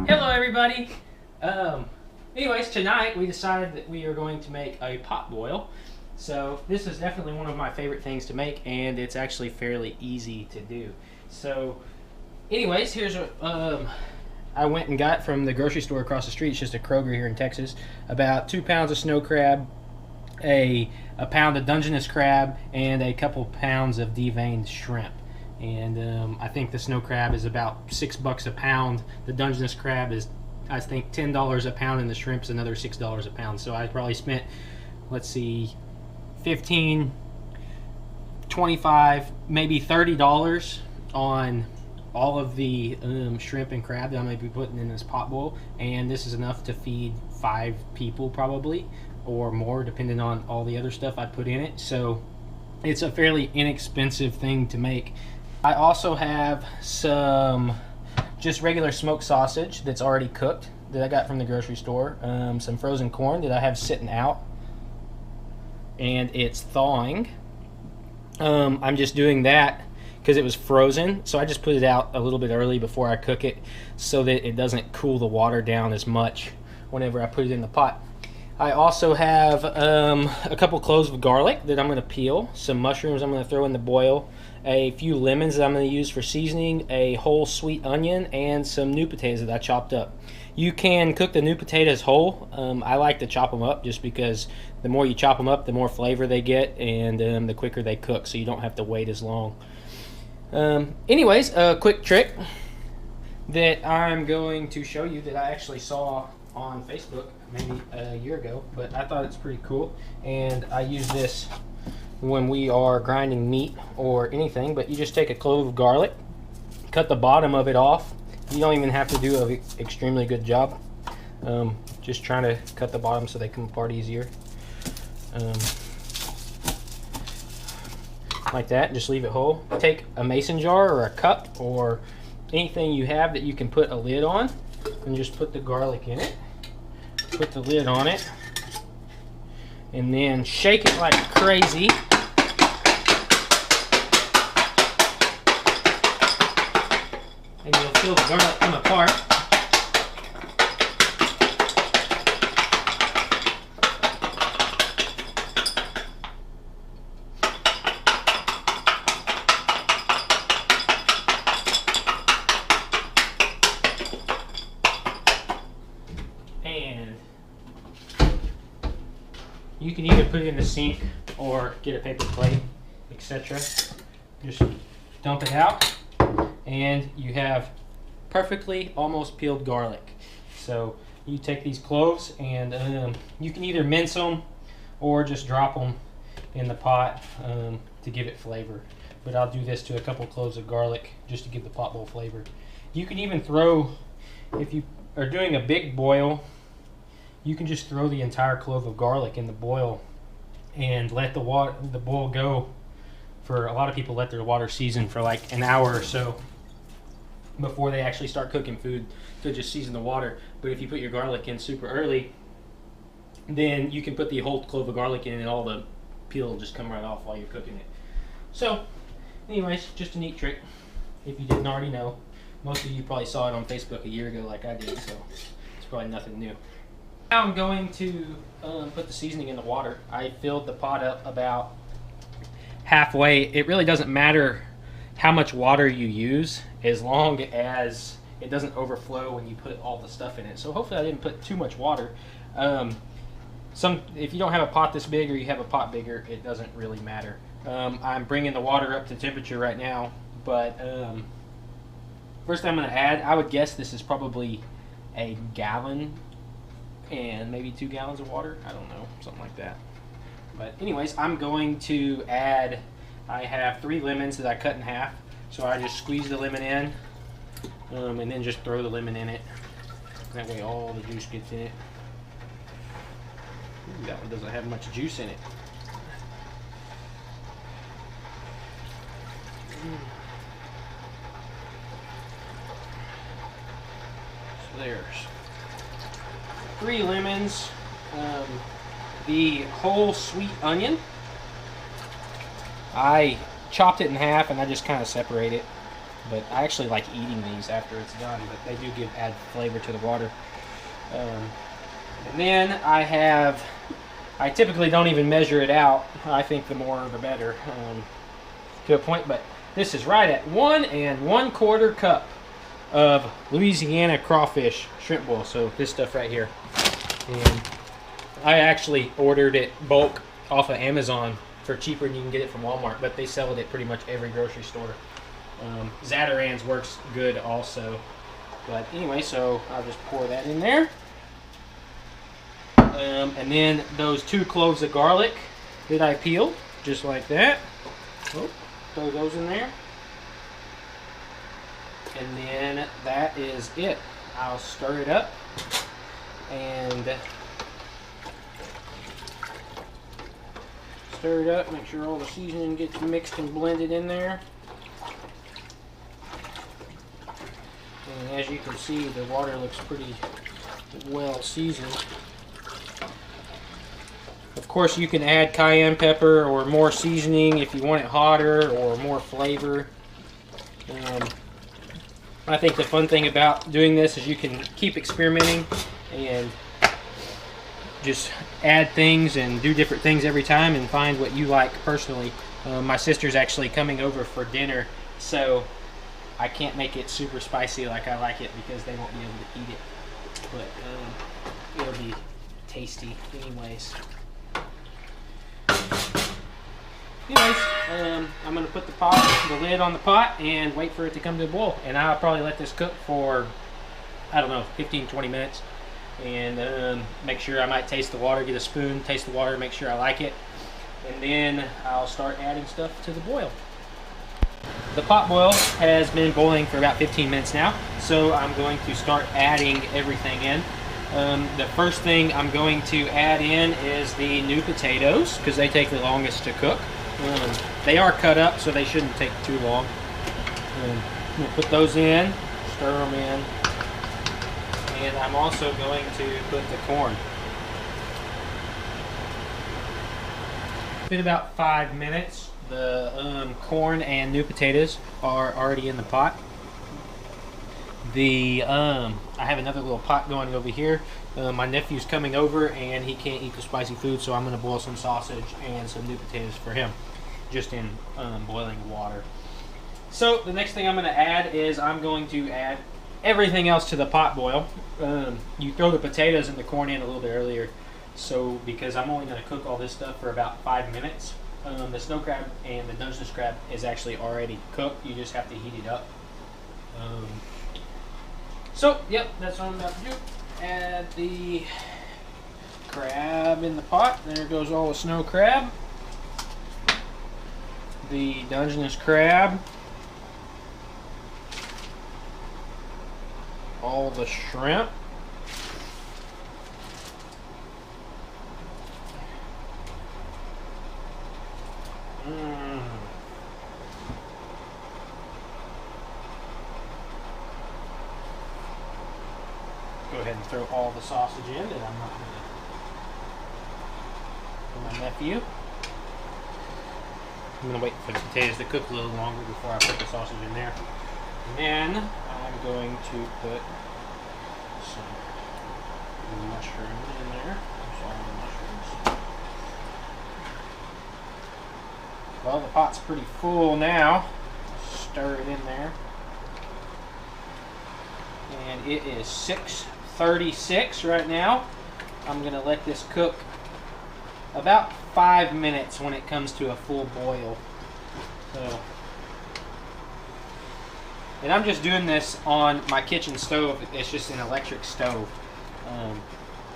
Hello everybody. Anyways, tonight we decided that we are going to make a pot boil. So this is definitely one of my favorite things to make, and it's actually fairly easy to do. So anyways, here's what I went and got from the grocery store across the street. It's just a Kroger here in Texas. About 2 pounds of snow crab, a pound of Dungeness crab, and a couple pounds of deveined shrimp. And I think the snow crab is about $6 a pound. The Dungeness crab is, I think, $10 a pound, and the shrimp's another $6 a pound. So I probably spent, let's see, $15, $25, maybe $30 on all of the shrimp and crab that I'm going to be putting in this pot boil. And this is enough to feed 5 people probably, or more, depending on all the other stuff I put in it. So it's a fairly inexpensive thing to make. I also have some just regular smoked sausage that's already cooked that I got from the grocery store. Some frozen corn that I have sitting out, and it's thawing. I'm just doing that because it was frozen, so I just put it out a little bit early before I cook it so that it doesn't cool the water down as much whenever I put it in the pot. I also have a couple cloves of garlic that I'm going to peel, some mushrooms I'm going to throw in the boil, a few lemons that I'm going to use for seasoning, a whole sweet onion, and some new potatoes that I chopped up. You can cook the new potatoes whole. I like to chop them up just because the more you chop them up, the more flavor they get, and the quicker they cook, so you don't have to wait as long. Anyways, a quick trick that I'm going to show you that I actually saw on Facebook maybe a year ago, but I thought it's pretty cool, and I use this when we are grinding meat or anything. But you just take a clove of garlic, cut the bottom of it off. You don't even have to do an extremely good job, just trying to cut the bottom so they come apart easier, like that. Just leave it whole. Take a mason jar or a cup or anything you have that you can put a lid on, and just put the garlic in it, put the lid on it, and then shake it like crazy. And you'll feel the garlic come apart. And you can either put it in the sink or get a paper plate, etc. Just dump it out, and you have perfectly almost peeled garlic. So you take these cloves, and you can either mince them or just drop them in the pot to give it flavor. But I'll do this to a couple cloves of garlic just to give the pot bowl flavor. You can even throw, if you are doing a big boil, you can just throw the entire clove of garlic in the boil and let the boil go for, a lot of people let their water season for like an hour or so before they actually start cooking food to just season the water. But if you put your garlic in super early, then you can put the whole clove of garlic in and all the peel will just come right off while you're cooking it. So anyways, just a neat trick if you didn't already know. Most of you probably saw it on Facebook a year ago like I did, so it's probably nothing new. Now I'm going to put the seasoning in the water. I filled the pot up about halfway. It really doesn't matter how much water you use as long as it doesn't overflow when you put all the stuff in it. So hopefully I didn't put too much water. If you don't have a pot this big or you have a pot bigger, it doesn't really matter. I'm bringing the water up to temperature right now, but first I'm going to add, I would guess this is probably a gallon and maybe 2 gallons of water. I don't know, something like that. But anyways, I'm going to add, I have 3 lemons that I cut in half. So I just squeeze the lemon in, and then just throw the lemon in it. That way all the juice gets in it. Ooh, that one doesn't have much juice in it. So there's 3 lemons, the whole sweet onion. I chopped it in half, and I just kind of separate it. But I actually like eating these after it's done, but they do add flavor to the water. And then I typically don't even measure it out. I think the more the better, to a point, but this is right at 1 1/4 cup of Louisiana crawfish shrimp boil. So this stuff right here. And I actually ordered it bulk off of Amazon for cheaper than you can get it from Walmart, but they sell it at pretty much every grocery store. Zatarain's works good also. But anyway, so I'll just pour that in there. And then those 2 cloves of garlic that I peeled, just like that. Oh, throw those in there. And then that is it. I'll stir it up and stir it up, make sure all the seasoning gets mixed and blended in there. And as you can see, the water looks pretty well seasoned. Of course, you can add cayenne pepper or more seasoning if you want it hotter or more flavor. I think the fun thing about doing this is you can keep experimenting and just add things and do different things every time and find what you like personally. My sister's actually coming over for dinner, so I can't make it super spicy like I like it because they won't be able to eat it. But it'll be tasty anyways. I'm going to put the lid on the pot and wait for it to come to a boil. And I'll probably let this cook for, I don't know, 15-20 minutes. And make sure I might taste the water, get a spoon, taste the water, make sure I like it. And then I'll start adding stuff to the boil. The pot boil has been boiling for about 15 minutes now. So I'm going to start adding everything in. The first thing I'm going to add in is the new potatoes because they take the longest to cook. They are cut up, so they shouldn't take too long. I'm going to put those in, stir them in, and I'm also going to put the corn. In about 5 minutes, the corn and new potatoes are already in the pot. I have another little pot going over here. My nephew's coming over and he can't eat the spicy food, so I'm going to boil some sausage and some new potatoes for him, just in boiling water. So the next thing I'm going to add is I'm going to add everything else to the pot boil. You throw the potatoes and the corn in a little bit earlier, so because I'm only going to cook all this stuff for about 5 minutes. The snow crab and the Dungeness crab is actually already cooked. You just have to heat it up. So, yep, that's what I'm about to do. Add the crab in the pot. There goes all the snow crab. The Dungeness crab. All the shrimp. Go ahead and throw all the sausage in that I'm not going to for my nephew. I'm going to wait for the potatoes to cook a little longer before I put the sausage in there. And then I'm going to put some mushrooms in there. There's all the mushrooms. Well, the pot's pretty full now. Stir it in there. And it is 6:36 right now. I'm going to let this cook about 5 minutes when it comes to a full boil. So, and I'm just doing this on my kitchen stove. It's just an electric stove.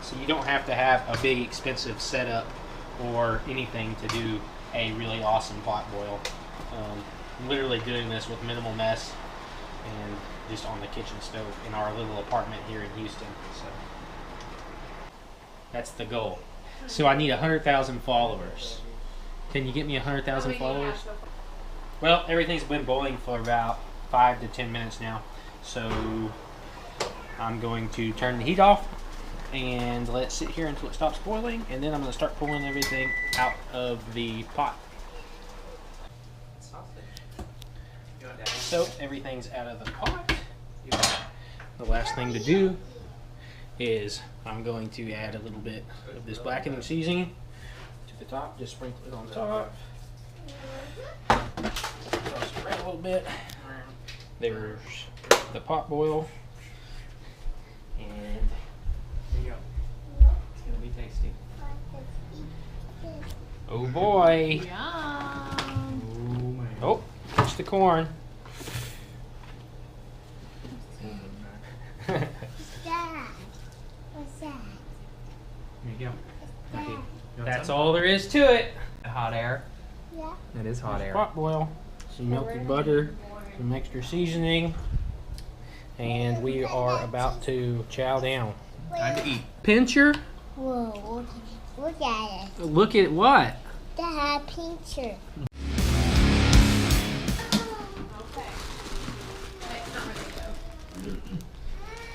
So you don't have to have a big expensive setup or anything to do a really awesome pot boil. I'm literally doing this with minimal mess and just on the kitchen stove in our little apartment here in Houston. So that's the goal. So I need 100,000 followers. Can you get me 100,000 followers? Well, everything's been boiling for about 5 to 10 minutes now. So I'm going to turn the heat off and let it sit here until it stops boiling, and then I'm going to start pulling everything out of the pot. So everything's out of the pot. The last thing to do is I'm going to add a little bit of this blackening seasoning to the top. Just sprinkle it on top. Toss it around a little bit. There's the pot boil. And there you go. It's going to be tasty. Oh boy. Yum. Oh, there's the corn. What's that? What's that? There you go. What's that? That's all there is to it. Hot air. Yeah. It is hot air. Pot boil, some melted butter, some extra seasoning, and we are about to chow down. Time to eat. Pincher? Whoa, look at it. Look at what? That picture.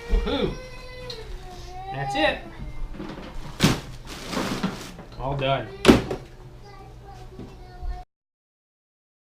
Woohoo! That's it. All done.